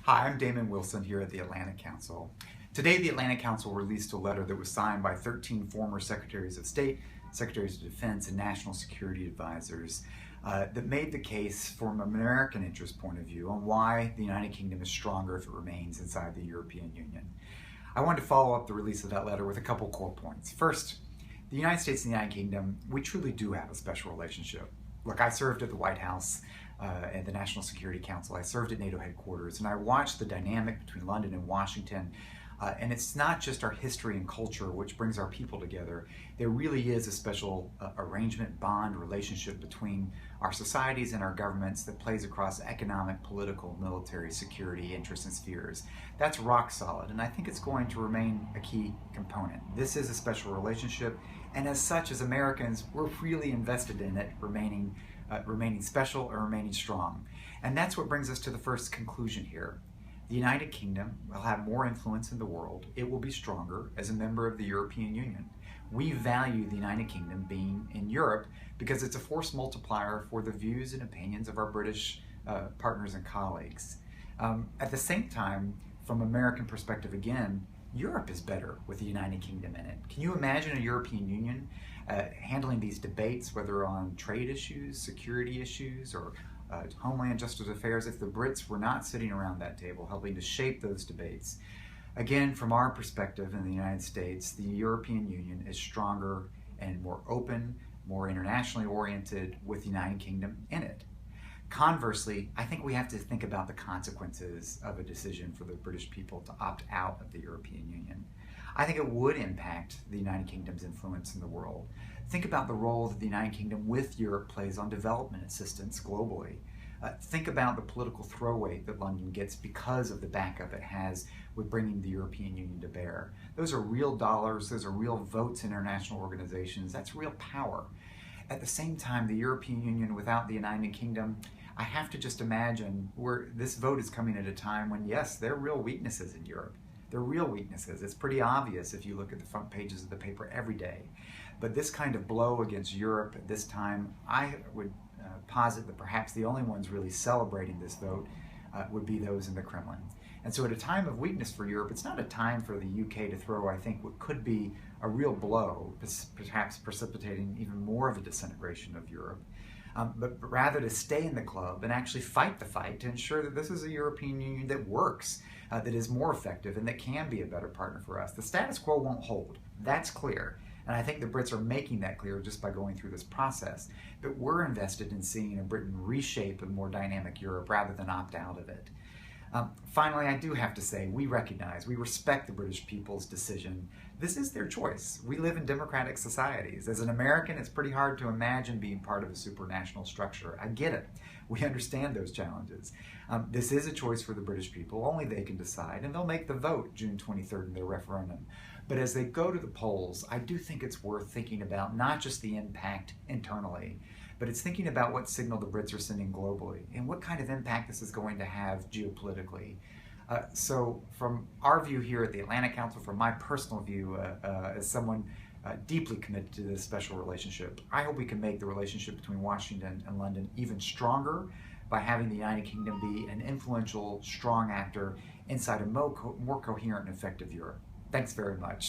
Hi, I'm Damon Wilson here at the Atlantic Council. Today, the Atlantic Council released a letter that was signed by 13 former Secretaries of State, Secretaries of Defense, and National Security Advisors that made the case from an American interest point of view on why the United Kingdom is stronger if it remains inside the European Union. I wanted to follow up the release of that letter with a couple core points. First, the United States and the United Kingdom, we truly do have a special relationship. Look, I served at the White House and the National Security Council. I served at NATO headquarters, and I watched the dynamic between London and Washington. And it's not just our history and culture which brings our people together. There really is a special arrangement, bond, relationship between our societies and our governments that plays across economic, political, military, security, interests, and spheres. That's rock solid, and I think it's going to remain a key component. This is a special relationship, and as such, as Americans, we're really invested in it remaining special or remaining strong. And that's what brings us to the first conclusion here. The United Kingdom will have more influence in the world. It will be stronger as a member of the European Union. We value the United Kingdom being in Europe because it's a force multiplier for the views and opinions of our British partners and colleagues. At the same time, from an American perspective again, Europe is better with the United Kingdom in it. Can you imagine a European Union handling these debates, whether on trade issues, security issues, or Homeland Justice Affairs, if the Brits were not sitting around that table helping to shape those debates? Again, from our perspective in the United States, the European Union is stronger and more open, more internationally oriented with the United Kingdom in it. Conversely, I think we have to think about the consequences of a decision for the British people to opt out of the European Union. I think it would impact the United Kingdom's influence in the world. Think about the role that the United Kingdom with Europe plays on development assistance globally. Think about the political throwaway that London gets because of the backup it has with bringing the European Union to bear. Those are real dollars, those are real votes in international organizations, that's real power. At the same time, the European Union without the United Kingdom, I have to just imagine where this vote is coming at a time when, yes, there are real weaknesses in Europe. There are real weaknesses. It's pretty obvious if you look at the front pages of the paper every day. But this kind of blow against Europe at this time, I would posit that perhaps the only ones really celebrating this vote would be those in the Kremlin. And so at a time of weakness for Europe, it's not a time for the UK to throw, I think, what could be a real blow, perhaps precipitating even more of a disintegration of Europe, but rather to stay in the club and actually fight the fight to ensure that this is a European Union that works, that is more effective, and that can be a better partner for us. The status quo won't hold. That's clear. And I think the Brits are making that clear just by going through this process. But we're invested in seeing a Britain reshape a more dynamic Europe rather than opt out of it. Finally, I do have to say, we respect the British people's decision. This is their choice. We live in democratic societies. As an American, it's pretty hard to imagine being part of a supranational structure. I get it. We understand those challenges. This is a choice for the British people. Only they can decide, and they'll make the vote June 23rd in their referendum. But as they go to the polls, I do think it's worth thinking about not just the impact internally, but it's thinking about what signal the Brits are sending globally and what kind of impact this is going to have geopolitically. So from our view here at the Atlantic Council, from my personal view as someone deeply committed to this special relationship, I hope we can make the relationship between Washington and London even stronger by having the United Kingdom be an influential, strong actor inside a more coherent and effective Europe. Thanks very much.